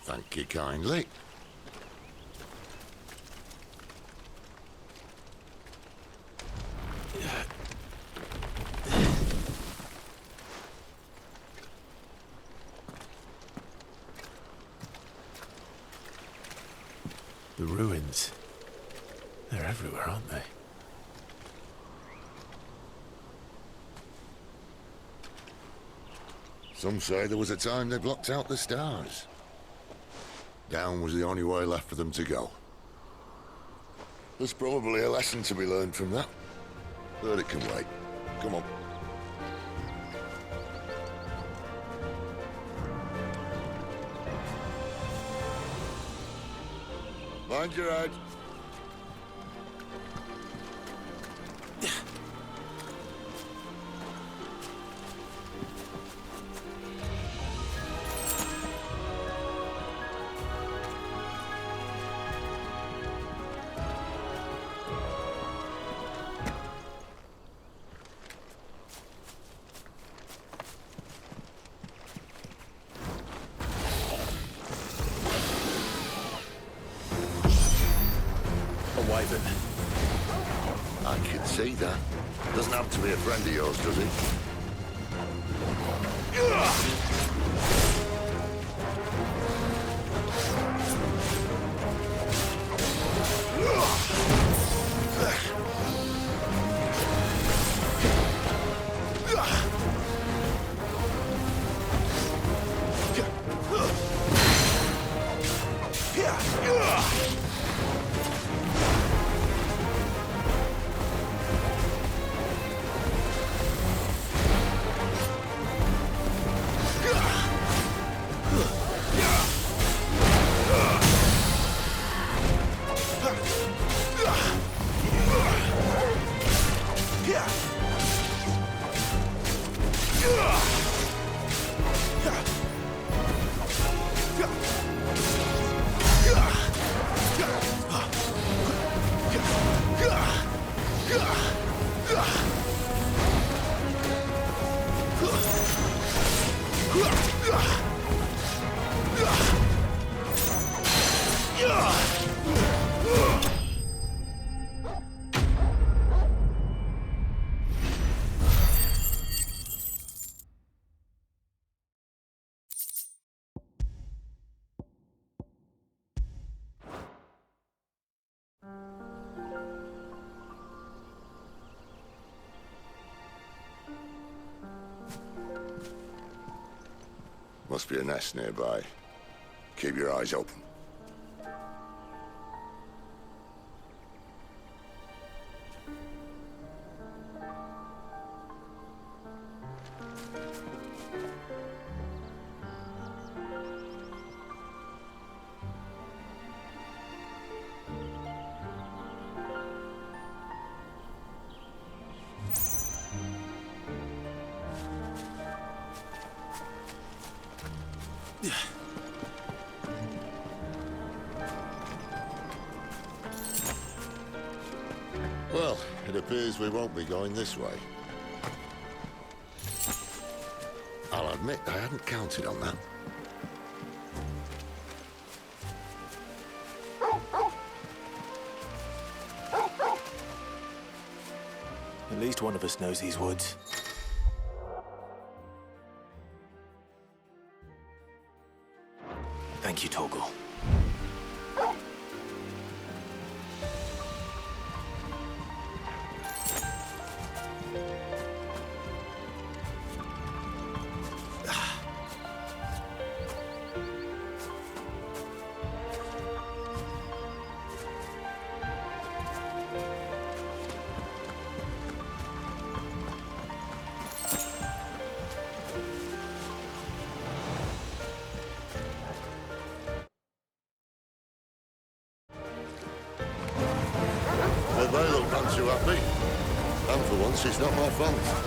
Thank you kindly. The ruins. They're everywhere, aren't they? Some say there was a time they blocked out the stars. Down was the only way left for them to go. There's probably a lesson to be learned from that. But it can wait. Come on. Mind your head. I can see that. Doesn't have to be a friend of yours, does it? Must be a nest nearby. Keep your eyes open. Well, it appears we won't be going this way. I'll admit I hadn't counted on that. At least one of us knows these woods. Thank you, Torgal. They look none too happy. And for once, it's not my fault.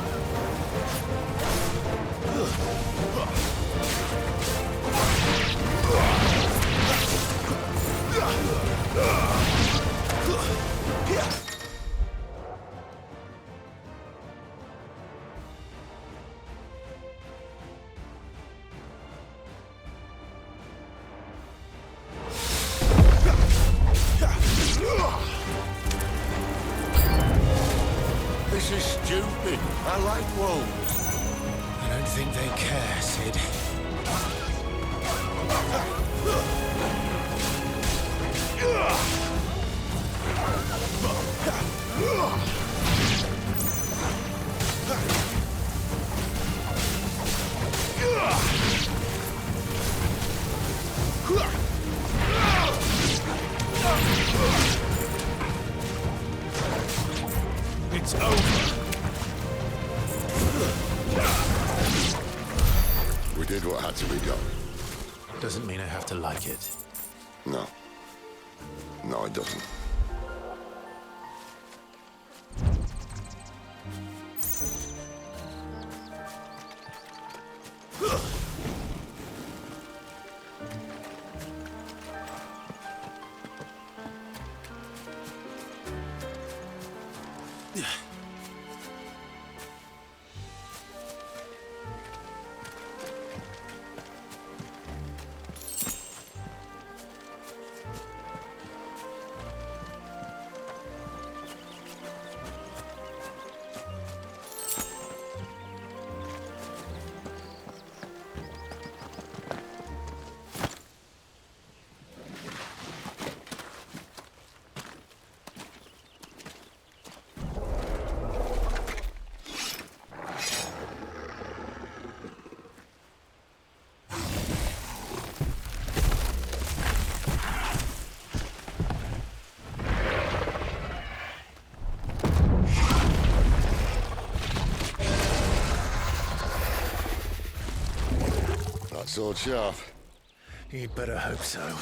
Wolves are stupid. I like wolves. I don't think they care, Sid. It's over. We did what had to be done. Doesn't mean I have to like it. No. No, it doesn't. Sword sharp. You'd better hope so.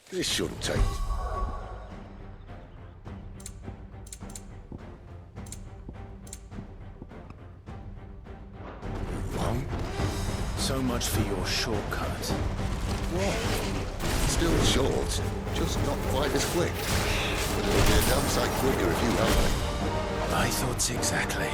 This shouldn't take. Wrong? So much for your shortcut. What? Still short, just not quite as quick. But it'll be a damn sight quicker if you help me. My thoughts exactly.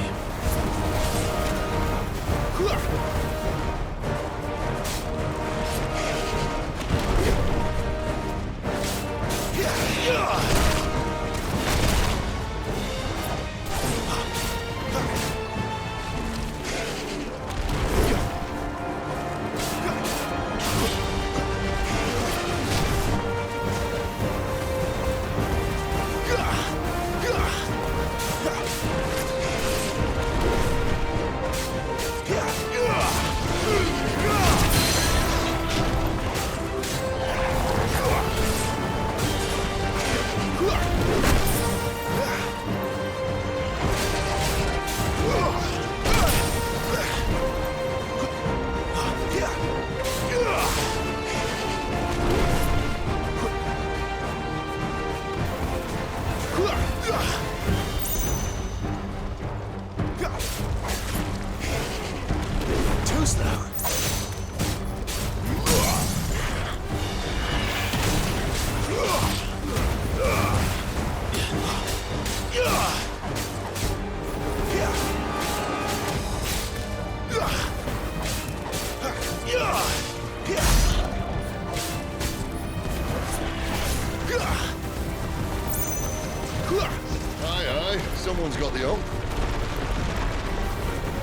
Someone's got the hump.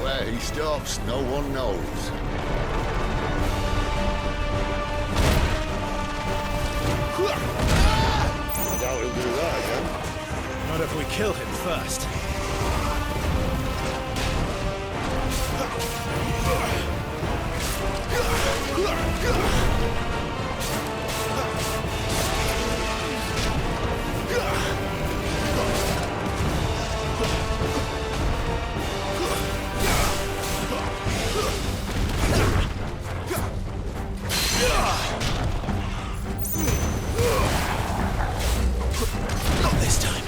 Where he stops, no one knows. I doubt he'll do that again. Not if we kill him first. Not this time.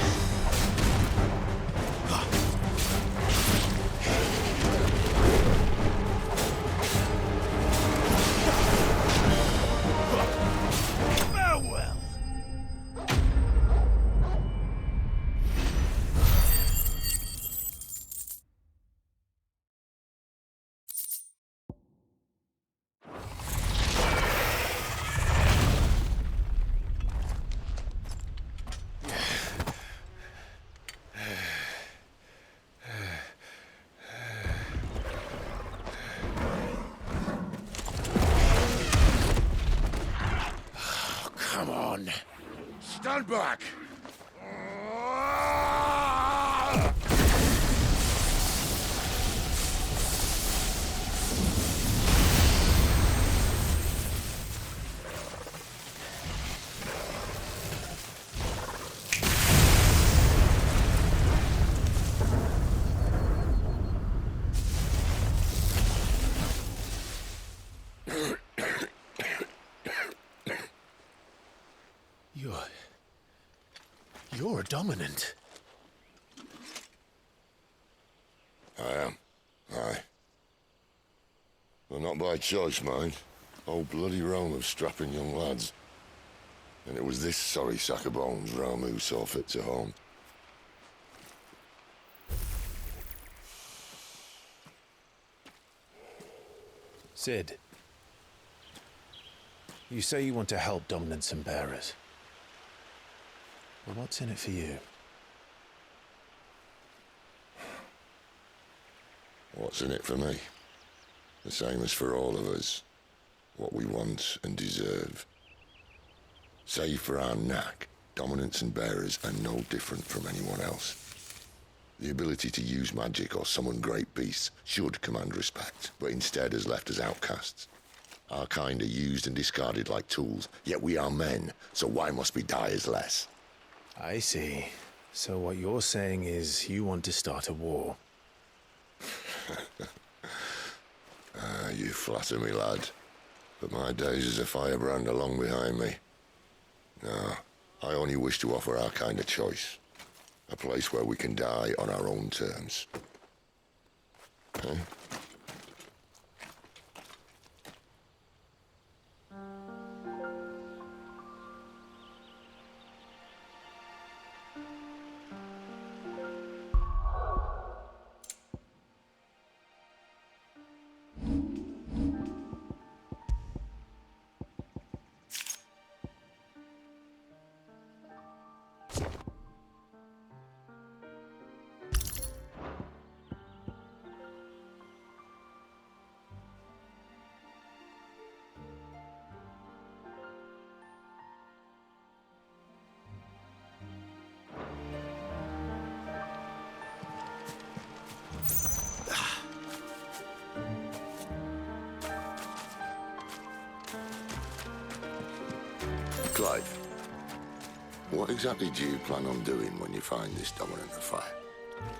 done. Stand back! You're a dominant. I am. Aye. Well, not by choice, mind. Whole bloody realm of strapping young lads. And it was this sorry sack of bones Rome who saw fit to home. Sid, you say you want to help dominants and bearers. Well, what's in it for you? What's in it for me? The same as for all of us. What we want and deserve. Save for our knack, dominants and bearers are no different from anyone else. The ability to use magic or summon great beasts should command respect, but instead has left us outcasts. Our kind are used and discarded like tools, yet we are men, so why must we die as less? I see. So what you're saying is you want to start a war. You flatter me, lad. But my days as a firebrand are long behind me. No, I only wish to offer our kind a choice. A place where we can die on our own terms. Huh? Clive, what exactly do you plan on doing when you find this dominant of fire?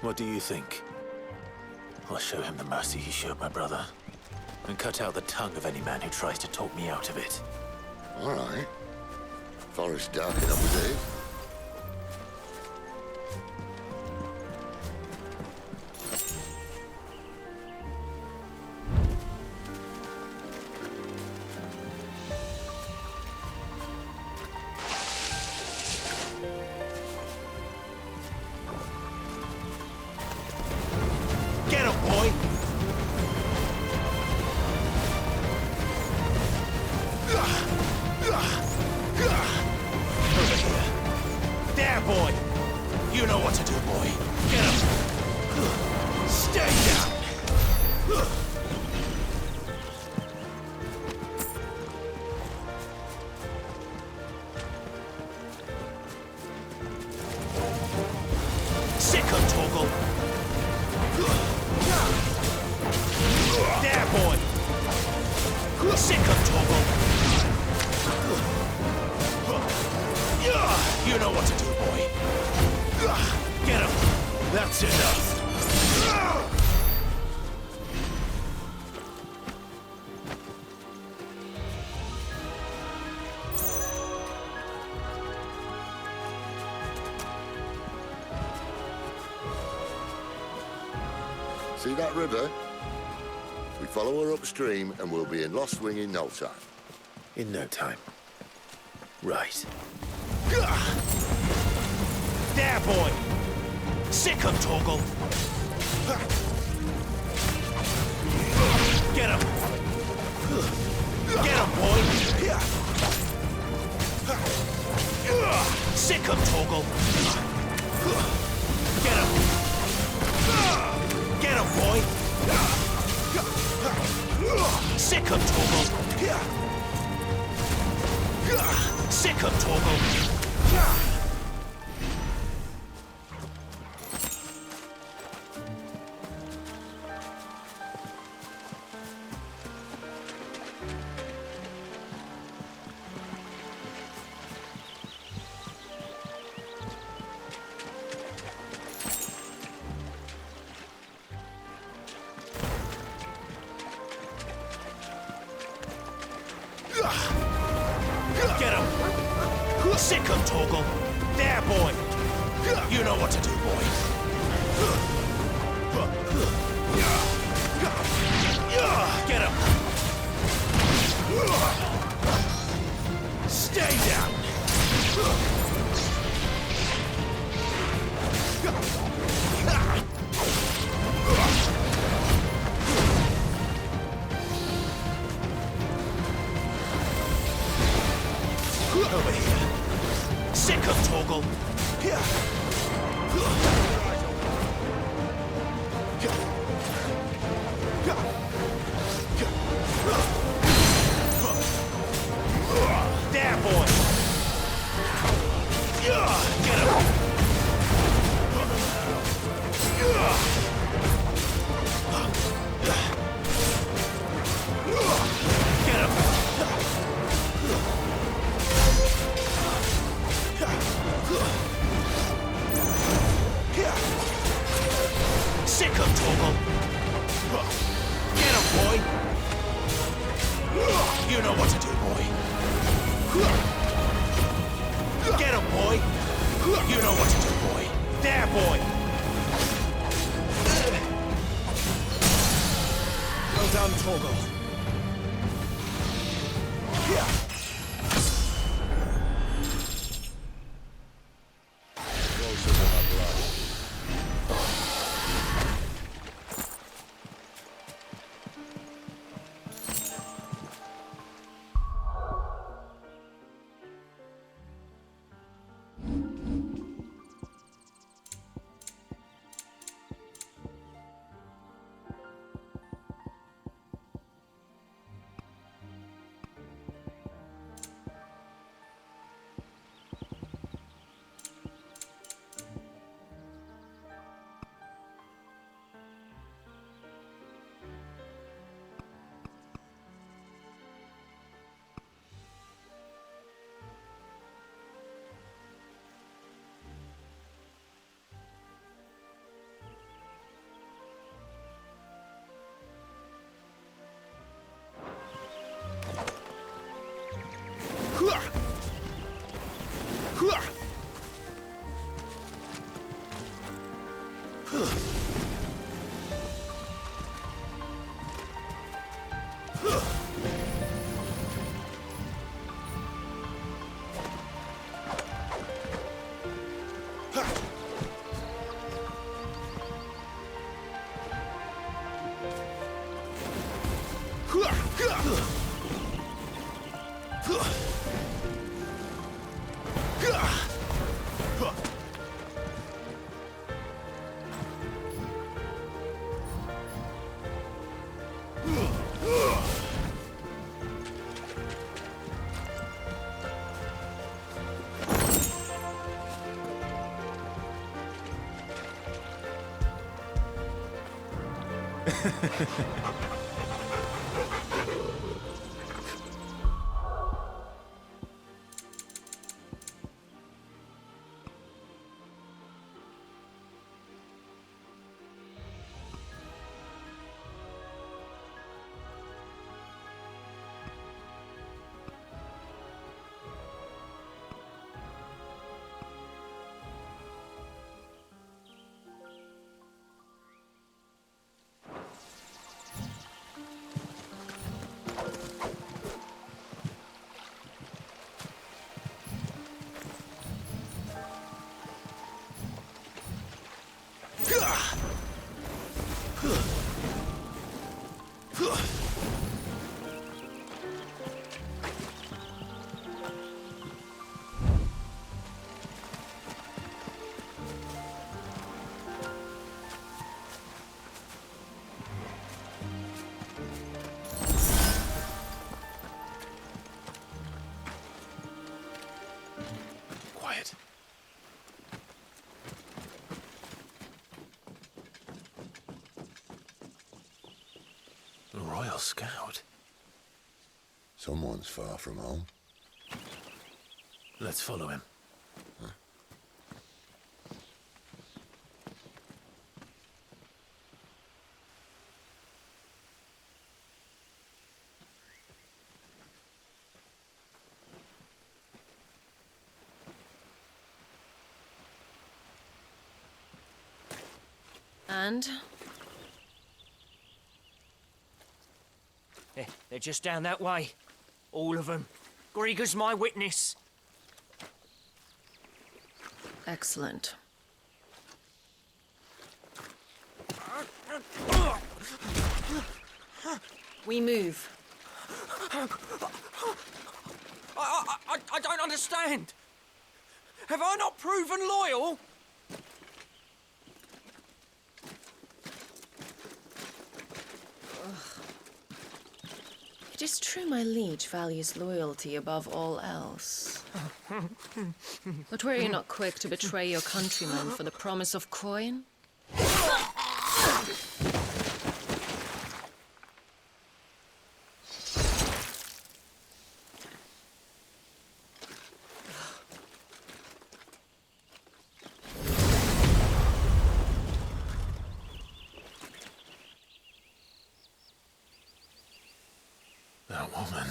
What do you think? I'll show him the mercy he showed my brother, and cut out the tongue of any man who tries to talk me out of it. All right. Forest dark enough as it is. Get him, boy! Over here. There, boy! You know what to do, boy. Get him! Stay down! Sick of Torgal! There, boy! Sick of Torgal! You know what to do, boy. Get him! That's enough! See that river? We follow her upstream and we'll be in Lost Wing in no time. In no time. Right. There, boy! Sick of Torgal! Get him! Get him, boy! Sick of Torgal! Get him! Get him, boy! Sick of Torgal! Sick of Torgal! Get him! Sick of Torgal! There, boy! You know what to do, boy! Get him! Stay down! Over here. Sick of Torgal. There, boy. Get him. Get him. Sick of Torgal! Get him, boy! You know what to do, boy! Get him, boy! You know what to do, boy! There, boy! Well done, Torgal! scout. Someone's far from home. Let's follow him. And? They're just down that way. All of them. Grieger's my witness. Excellent. We move. I don't understand. Have I not proven loyal? It is true my liege values loyalty above all else. But were you not quick to betray your countrymen for the promise of coin? That woman.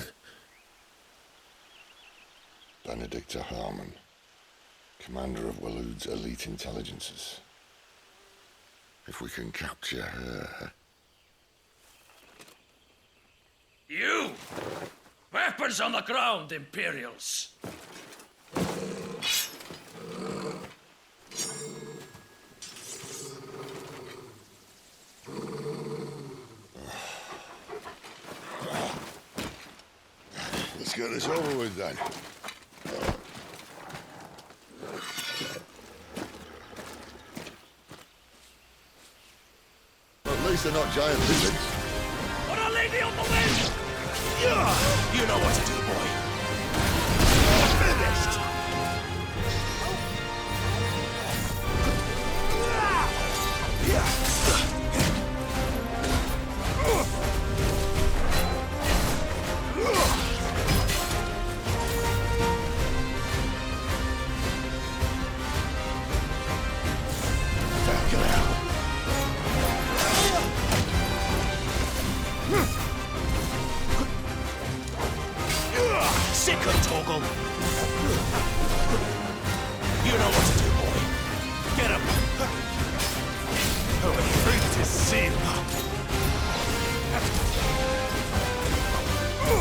Benedicta Harmon, commander of Waloed's elite intelligences. If we can capture her... You! Weapons on the ground, Imperials! Let's get this over with then. At least they're not giant lizards. Put a lady on the wind! You know what to do, boy. Finished! Sick of Toggle. You know what to do, boy. Get him. Oh, a fruit to sin.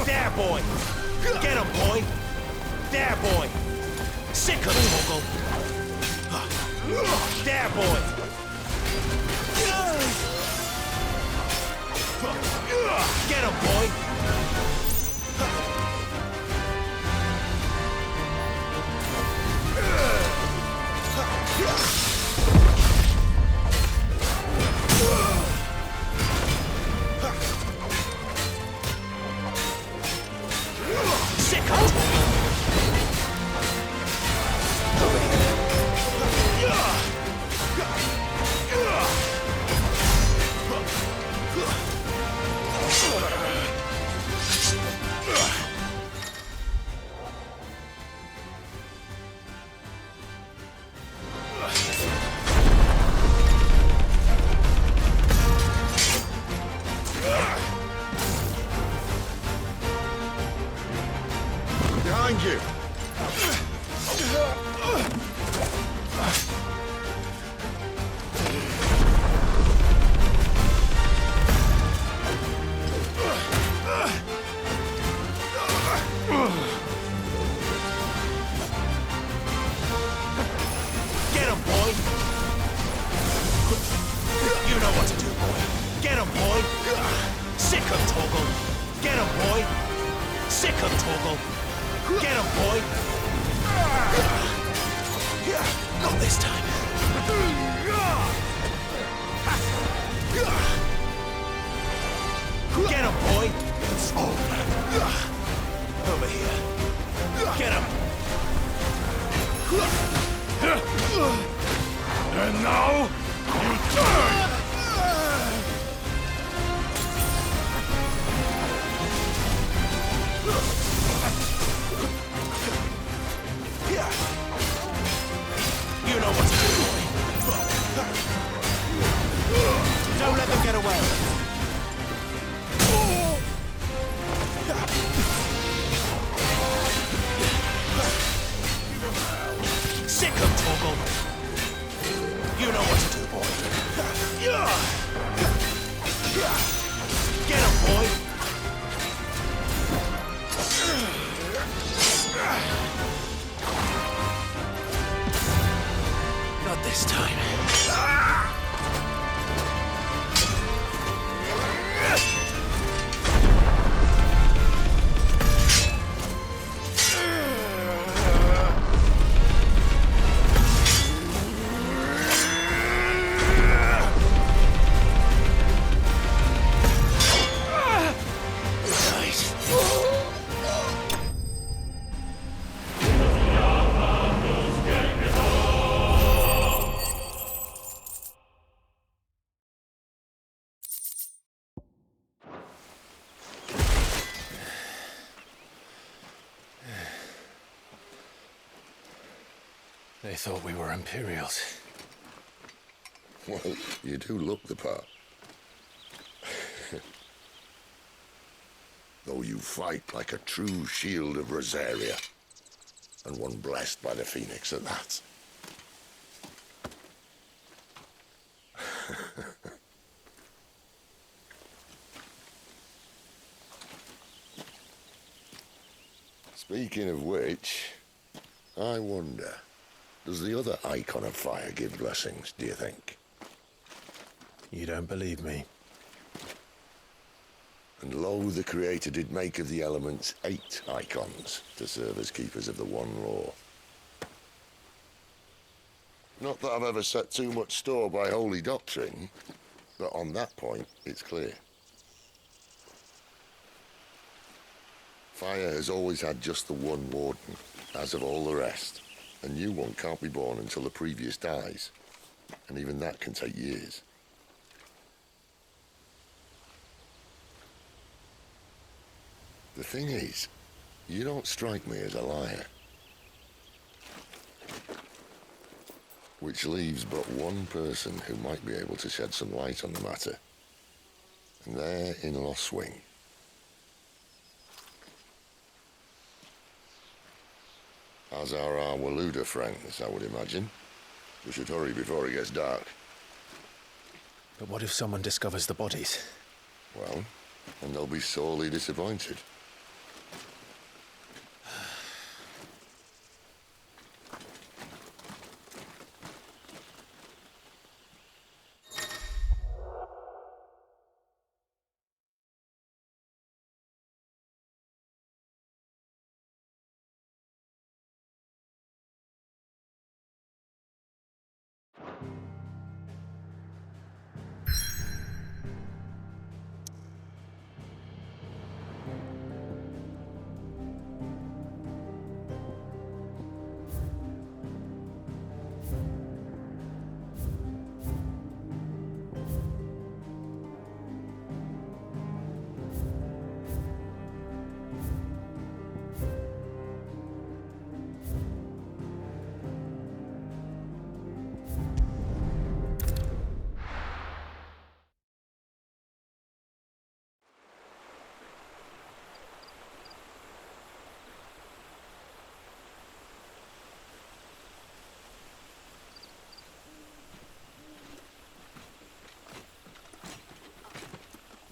There, boy. Get him, boy. There, boy. Sick of Toggle. There, boy. Get him, boy. Sick of Toggle. Behind you! Get him, boy. You know what to do, boy. Get him, boy. Sick of Toggle. Get him, boy. Sick of Toggle. Get him, boy. Not this time. Get him, boy. Over here. Get him. And now, you turn! this time. They thought we were Imperials. Well, you do look the part. Though you fight like a true shield of Rosaria. And one blessed by the Phoenix at that. Speaking of which, I wonder, does the other icon of fire give blessings, do you think? You don't believe me? And lo, the Creator did make of the elements 8 icons to serve as keepers of the one law. Not that I've ever set too much store by holy doctrine, but on that point, it's clear. Fire has always had just the one warden, as of all the rest. A new one can't be born until the previous dies, and even that can take years. The thing is, you don't strike me as a liar. Which leaves but one person who might be able to shed some light on the matter. And they're in Lost Wing. As are our Waluda friends, I would imagine. We should hurry before it gets dark. But what if someone discovers the bodies? Well, and they'll be sorely disappointed.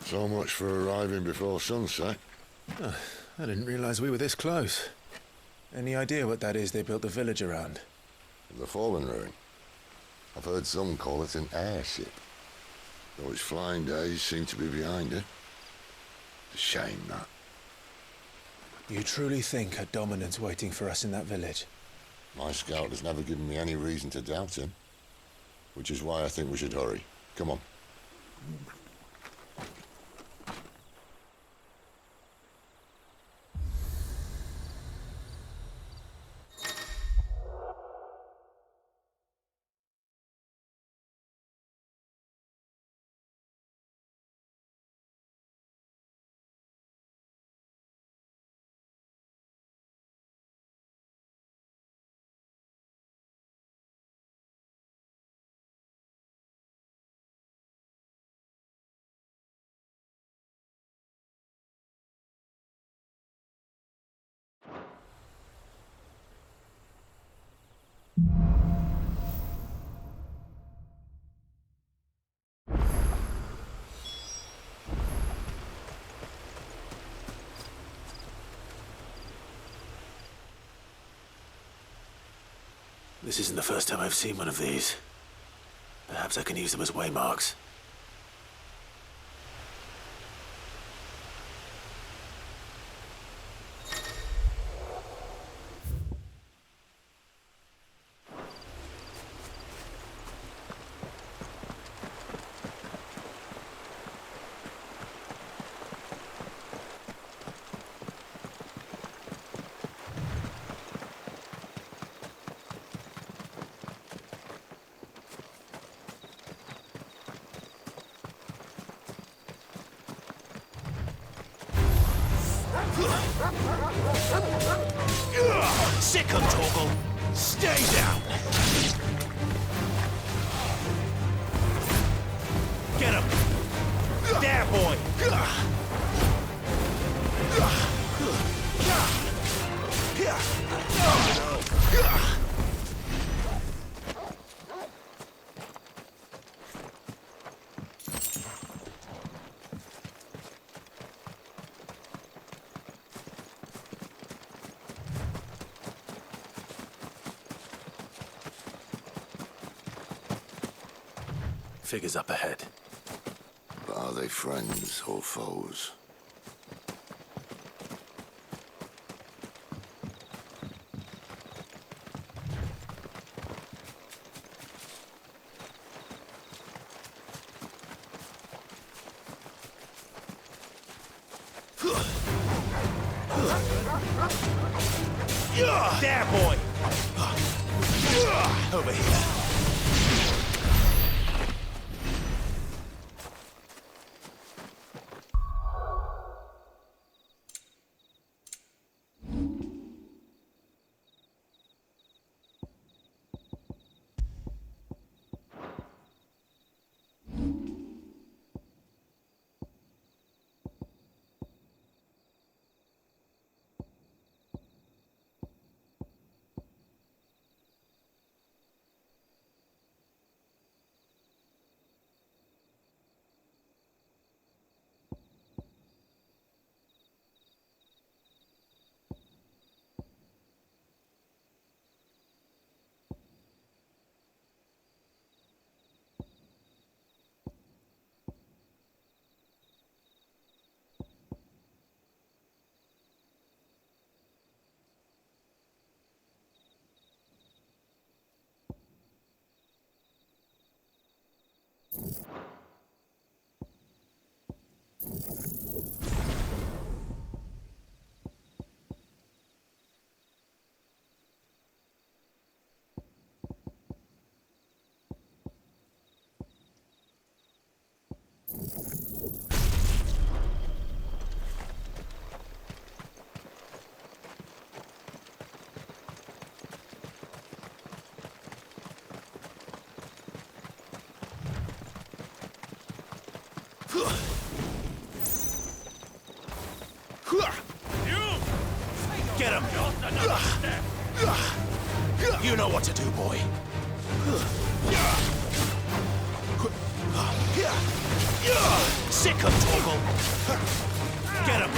So much for arriving before sunset. Oh, I didn't realize we were this close. Any idea what that is they built the village around? The Fallen Ruin. I've heard some call it an airship. Though its flying days seem to be behind it. It's a shame, that. You truly think a dominant's waiting for us in that village? My scout has never given me any reason to doubt him. Which is why I think we should hurry. Come on. This isn't the first time I've seen one of these. Perhaps I can use them as waymarks. Sick 'em, Torgal! Stay down! Get him! There, boy! Figures up ahead. But are they friends or foes? There, boy! Over here. Get him! You know what to do, boy. Sick 'em, Torgal! Get him!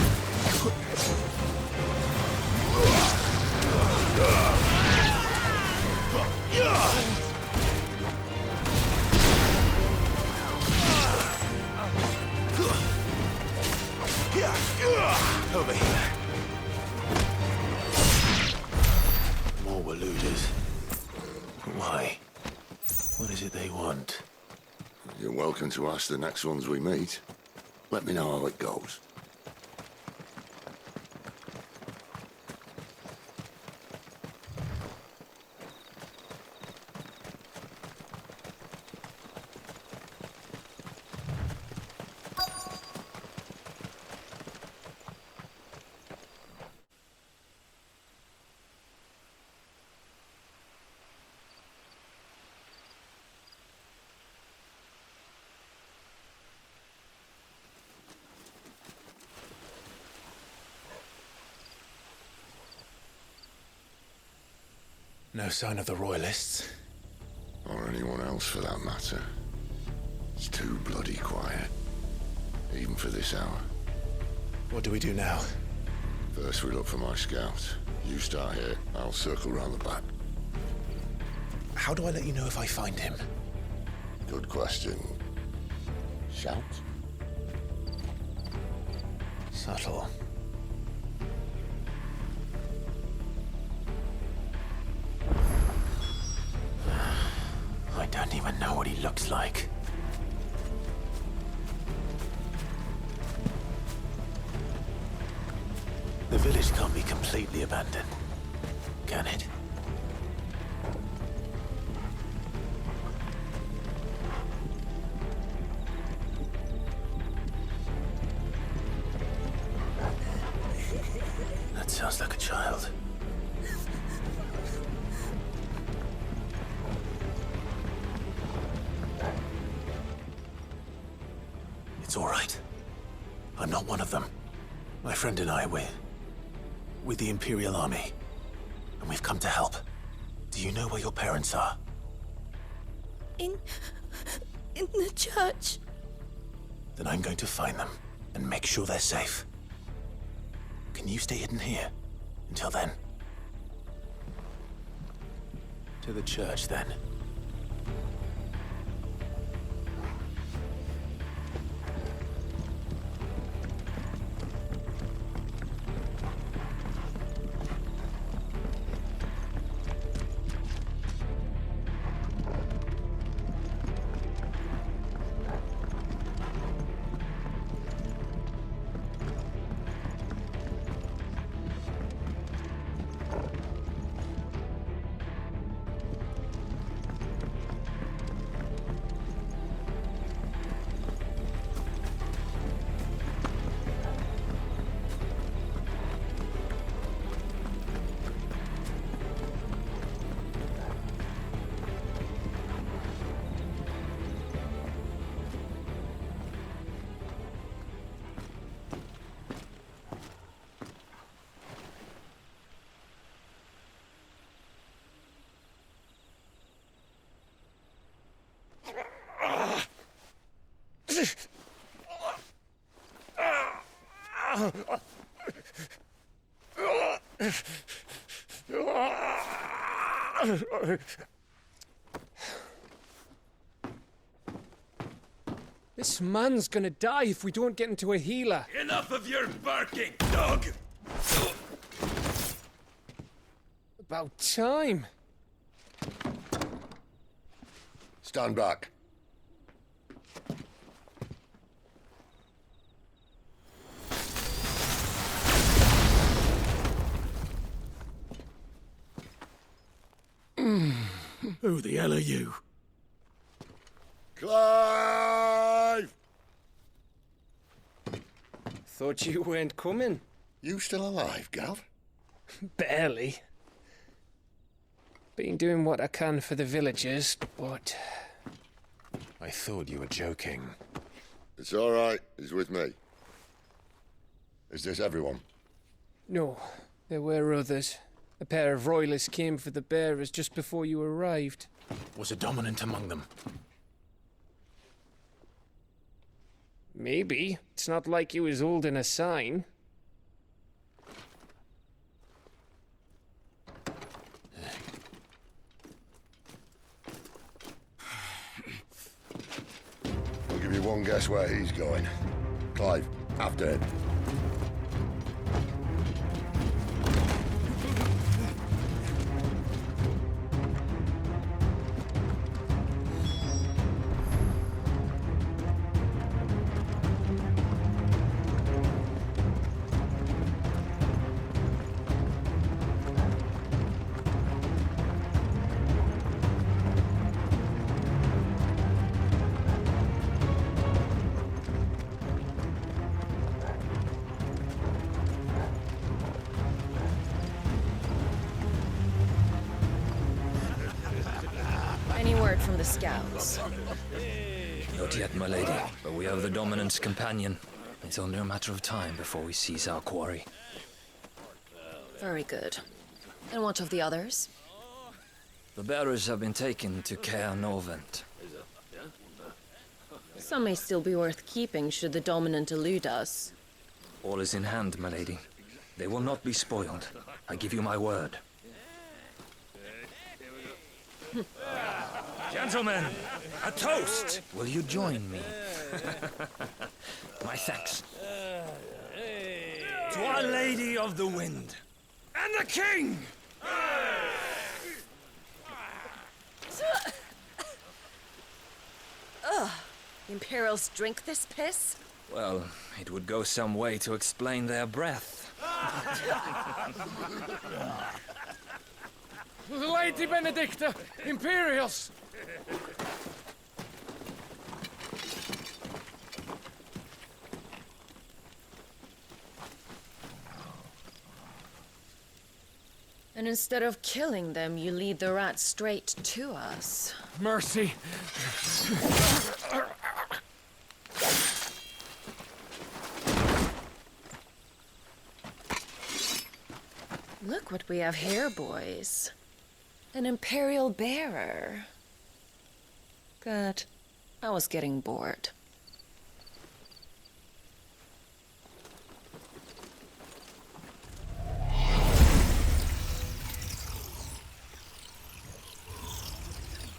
Over here. More Waluders. Why? What is it they want? You're welcome to ask the next ones we meet. Let me know how it goes. No sign of the Royalists. Or anyone else for that matter. It's too bloody quiet. Even for this hour. What do we do now? First we look for my scout. You start here, I'll circle round the back. How do I let you know if I find him? Good question. Shout? Subtle. I don't even know what he looks like. The village can't be completely abandoned, can it? That sounds like a child. It's all right. I'm not one of them. My friend and I, we're with the Imperial Army, and we've come to help. Do you know where your parents are? In the church. Then I'm going to find them and make sure they're safe. Can you stay hidden here until then? To the church, then. This man's gonna die if we don't get into a healer. Enough of your barking, dog! About time. Stand back. Who the hell are you? Clive! Thought you weren't coming. You still alive, Gav? Barely. Been doing what I can for the villagers, but... I thought you were joking. It's all right. He's with me. Is this everyone? No, there were others. A pair of royalists came for the bearers just before you arrived. Was a dominant among them? Maybe. It's not like he was holding a sign. I'll give you one guess where he's going. Clive, after him. Any word from the scouts? Not yet, my lady, but we have the Dominant's companion. It's only a matter of time before we seize our quarry. Very good. And what of the others? The bearers have been taken to Caer Novent. Some may still be worth keeping should the Dominant elude us. All is in hand, my lady. They will not be spoiled. I give you my word. Gentlemen, a toast! Will you join me? My thanks. To Our Lady of the Wind. And the King! Ugh. Imperials drink this piss? Well, it would go some way to explain their breath. Lady Benedicta! Imperials! And instead of killing them, you lead the rats straight to us. Mercy! Look what we have here, boys. An Imperial bearer. Good. I was getting bored.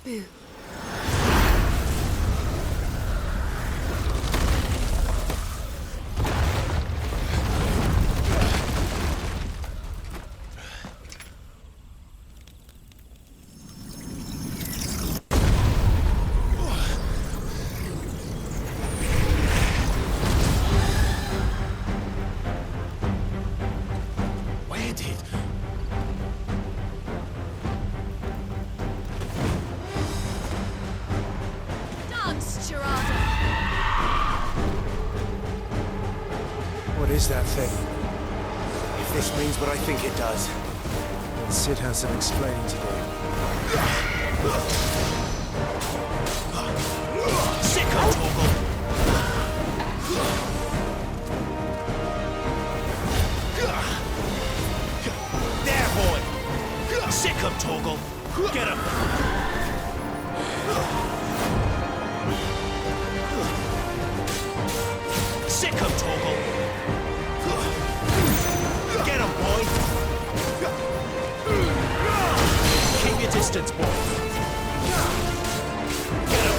Boo. Where did... What is that thing? If this means what I think it does, then Sid has some explaining to do. Sicko Torgal! There, boy! Sicko Torgal! Get him! Sicko Torgal! Get him, boy! Keep your distance, boy! Get him!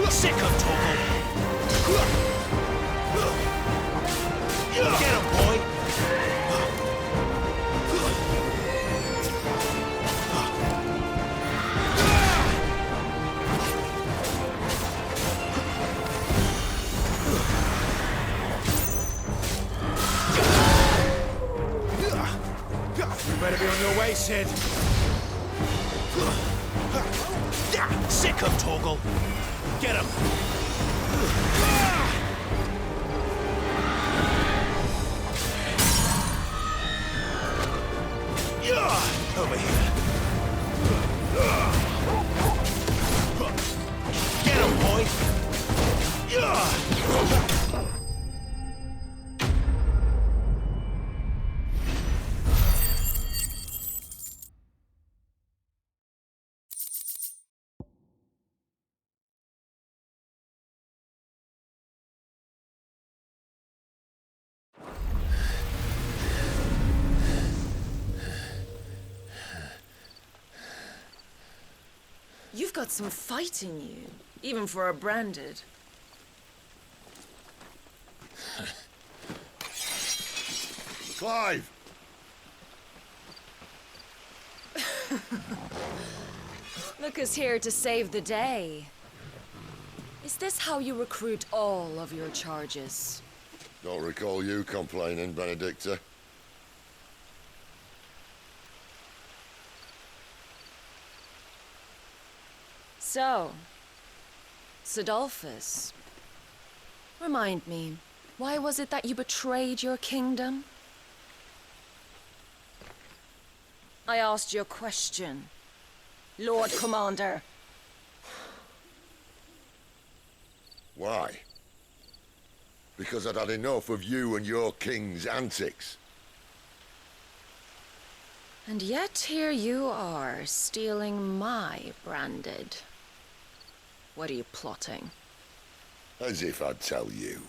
Sicko Torgal! Get him, boy! You better be on your way, Sid. Sicko Torgal! Get him! Over here. Get him, boy! You've got some fight in you, even for a branded. Clive! Look who's here to save the day. Is this how you recruit all of your charges? Don't recall you complaining, Benedicta. So, Sidolphus, remind me, why was it that you betrayed your kingdom? I asked you a question, Lord Commander. Why? Because I'd had enough of you and your king's antics. And yet here you are, stealing my branded. What are you plotting? As if I'd tell you.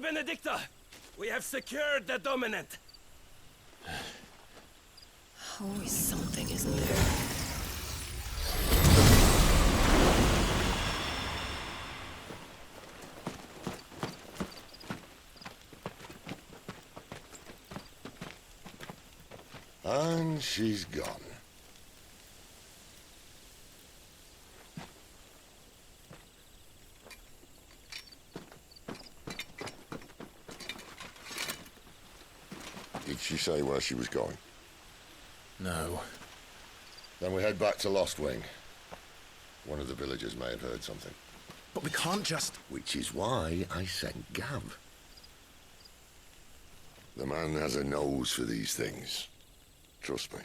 Benedicta! We have secured the dominant. Always something, isn't there? And she's gone. Did she say where she was going? No. Then we head back to Lost Wing. One of the villagers may have heard something. But we can't just... Which is why I sent Gav. The man has a nose for these things. Trust me.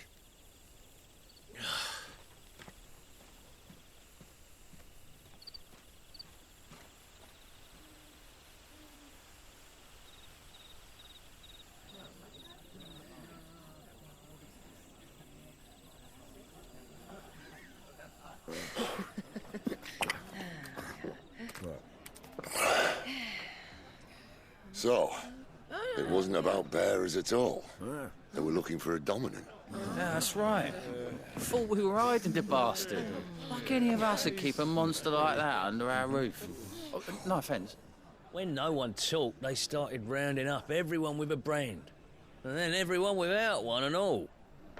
So, it wasn't about bearers at all. They were looking for a dominant. Yeah, that's right. Thought we were hiding the bastard. Like any of us would keep a monster like that under our roof. Oh, no offence. When no one talked, they started rounding up everyone with a brand. And then everyone without one and all.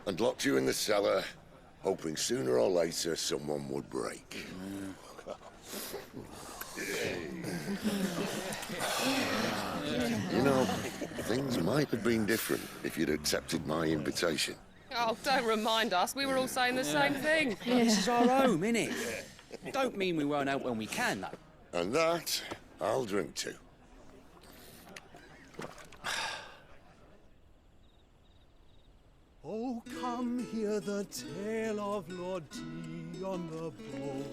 And locked you in the cellar, hoping sooner or later someone would break. You know, things might have been different if you'd accepted my invitation. Oh, don't remind us. We were all saying the same thing. This is our home, innit? Don't mean we won't out when we can, though. And that, I'll drink to. Oh, come hear the tale of Lord Dion the Bold,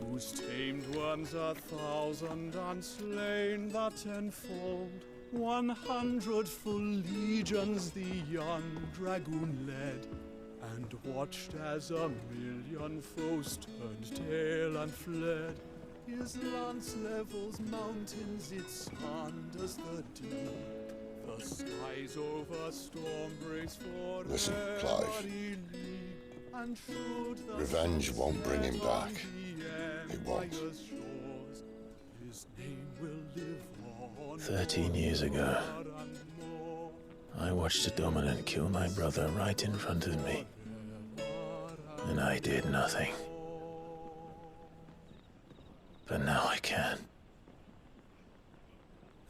whose tamed ones 1,000 and slain the tenfold. 100 full legions the young dragoon led, and watched as 1,000,000 foes turned tail and fled. His lance levels mountains, it sanders the deep. The skies over storm breaks for Listen, Clive. and should the Revenge won't bring him back. It won't. His name will live on 13 years ago, I watched a dominant kill my brother right in front of me. And I did nothing. But now I can.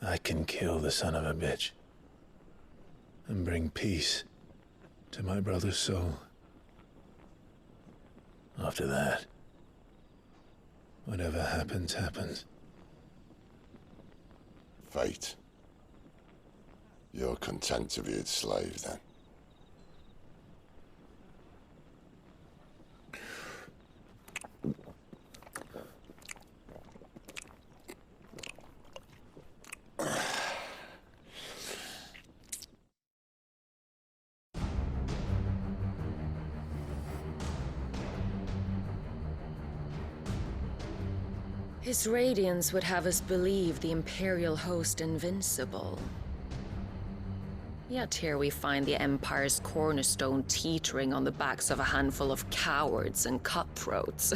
I can kill the son of a bitch and bring peace to my brother's soul. After that, whatever happens, happens. Fate. You're content to be its slave, then? His radiance would have us believe the Imperial host invincible. Yet here we find the Empire's cornerstone teetering on the backs of a handful of cowards and cutthroats.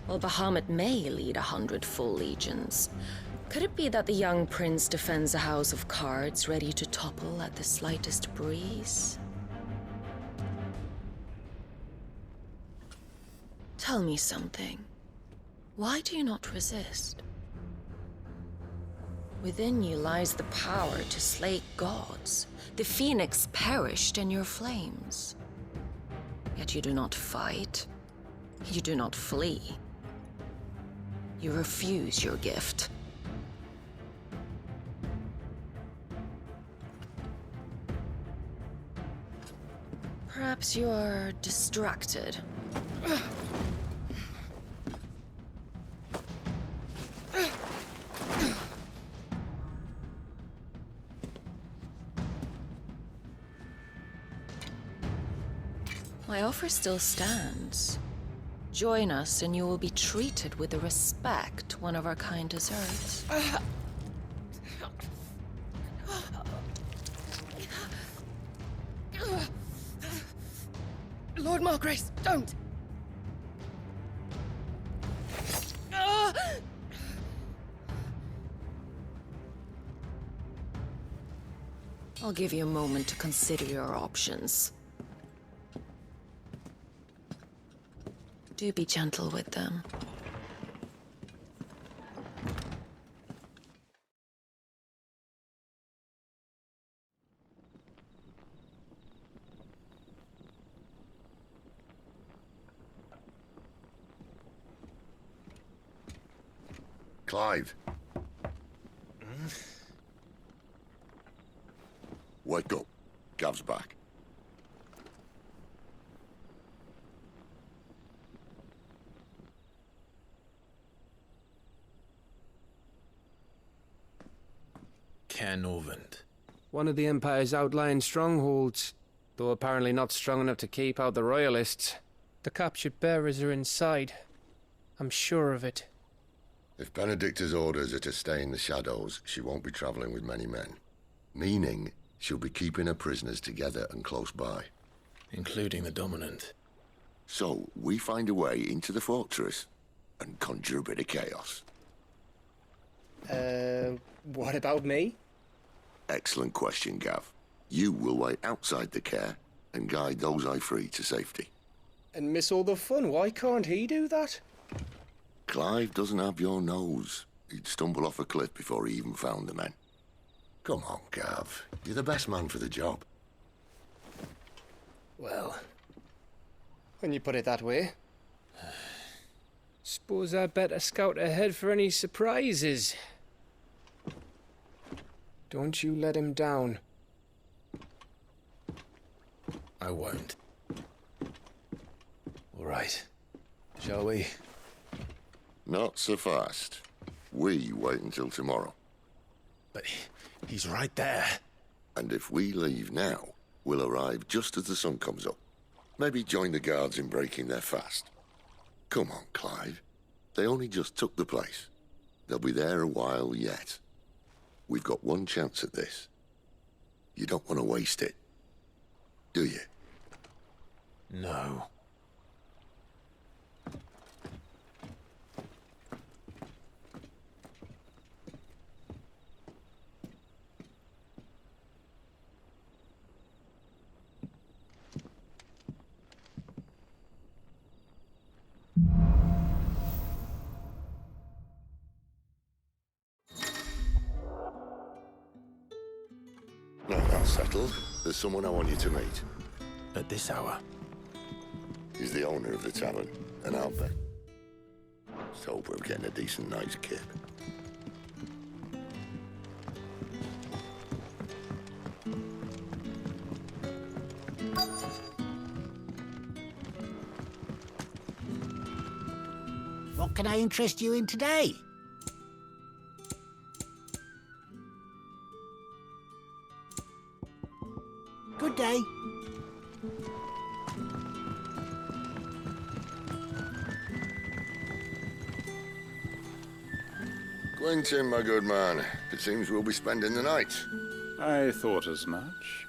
While Bahamut may lead 100 full legions, could it be that the young prince defends a house of cards ready to topple at the slightest breeze? Tell me something. Why do you not resist? Within you lies the power to slay gods. The phoenix perished in your flames. Yet you do not fight. You do not flee. You refuse your gift. Perhaps you are distracted. My offer still stands. Join us and you will be treated with the respect one of our kind deserves. Lord Margrace, don't! I'll give you a moment to consider your options. Do be gentle with them. Clive. Wake up. Gav's back. Caernarvon. One of the Empire's outlying strongholds, though apparently not strong enough to keep out the Royalists. The captured bearers are inside. I'm sure of it. If Benedicta's orders are to stay in the shadows, she won't be traveling with many men. Meaning, she'll be keeping her prisoners together and close by. Including the Dominant. So, we find a way into the fortress and conjure a bit of chaos. What about me? Excellent question, Gav. You will wait outside the care and guide those I free to safety. And miss all the fun. Why can't he do that? Clive doesn't have your nose. He'd stumble off a cliff before he even found the men. Come on, Gav. You're the best man for the job. Well, when you put it that way. Suppose I'd better scout ahead for any surprises. Don't you let him down. I won't. All right. Shall we? Not so fast. We wait until tomorrow. But he's right there. And if we leave now, we'll arrive just as the sun comes up. Maybe join the guards in breaking their fast. Come on, Clive. They only just took the place. They'll be there a while yet. We've got one chance at this. You don't want to waste it, do you? No. No, that's settled. There's someone I want you to meet. At this hour? He's the owner of the tavern, and I'll bet. Let's hope we're getting a decent night's kip. What can I interest you in today? Good day. Quentin, my good man. It seems we'll be spending the night. I thought as much.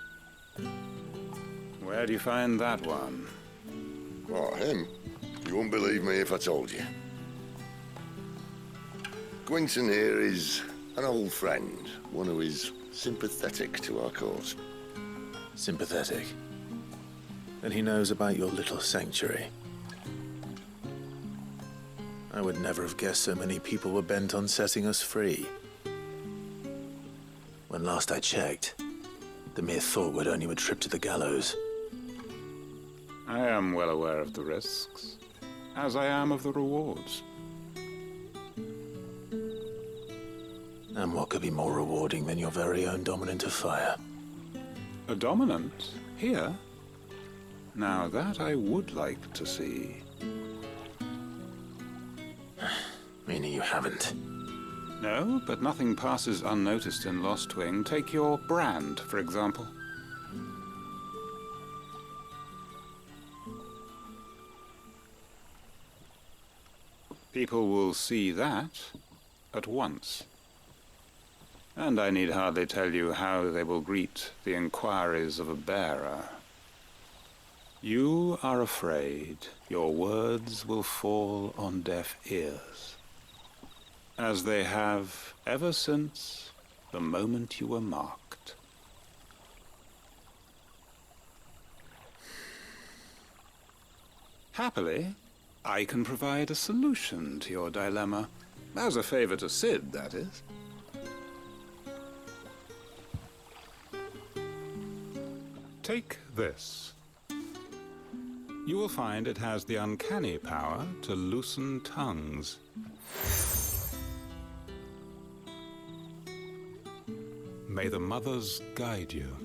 Where do you find that one? Oh, him? You wouldn't believe me if I told you. Quentin here is an old friend, one who is sympathetic to our cause. Sympathetic? Then he knows about your little sanctuary. I would never have guessed so many people were bent on setting us free. When last I checked, the mere thought would earn you a trip to the gallows. I am well aware of the risks, as I am of the rewards. And what could be more rewarding than your very own Dominant of Fire? A Dominant? Here? Now that I would like to see. Meaning you haven't? No, but nothing passes unnoticed in Lost Wing. Take your brand, for example. People will see that at once. And I need hardly tell you how they will greet the inquiries of a bearer. You are afraid your words will fall on deaf ears, as they have ever since the moment you were marked. Happily, I can provide a solution to your dilemma. As a favor to Sid, that is. Take this. You will find it has the uncanny power to loosen tongues. May the mothers guide you.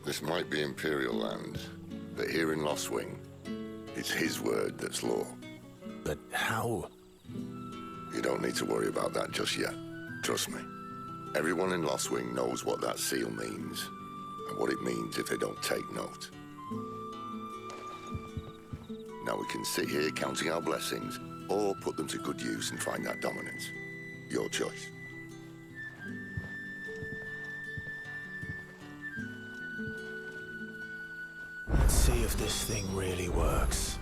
This might be Imperial land, but here in Lost Wing, it's his word that's law. But how? You don't need to worry about that just yet. Trust me. Everyone in Lost Wing knows what that seal means, and what it means if they don't take note. Now we can sit here counting our blessings, or put them to good use and find that dominance. Your choice. Let's see if this thing really works.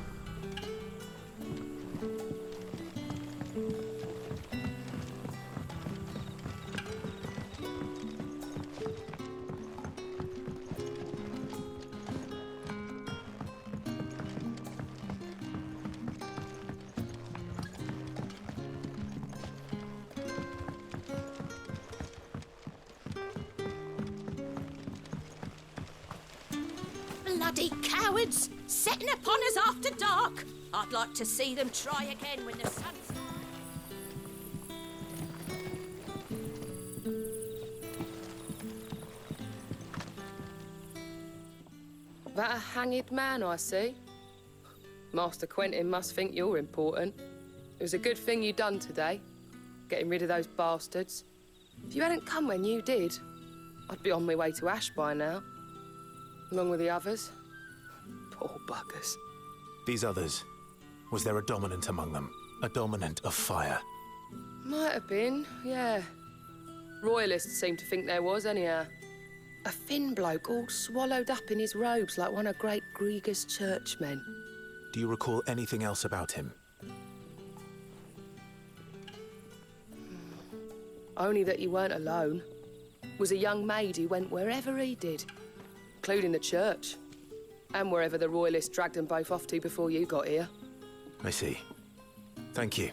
Bloody cowards! Setting upon us after dark! I'd like to see them try again when the sun's... That a hanged man I see? Master Quentin must think you're important. It was a good thing you done today, getting rid of those bastards. If you hadn't come when you did, I'd be on my way to Ash by now. Along with the others. Poor buggers. These others, was there a dominant among them? A dominant of fire? Might have been, yeah. Royalists seem to think there was, anyhow. A thin bloke all swallowed up in his robes like one of Great Gregor's churchmen. Do you recall anything else about him? Only that he weren't alone. Was a young maid who went wherever he did, including the church, and wherever the Royalists dragged them both off to before you got here. I see. Thank you.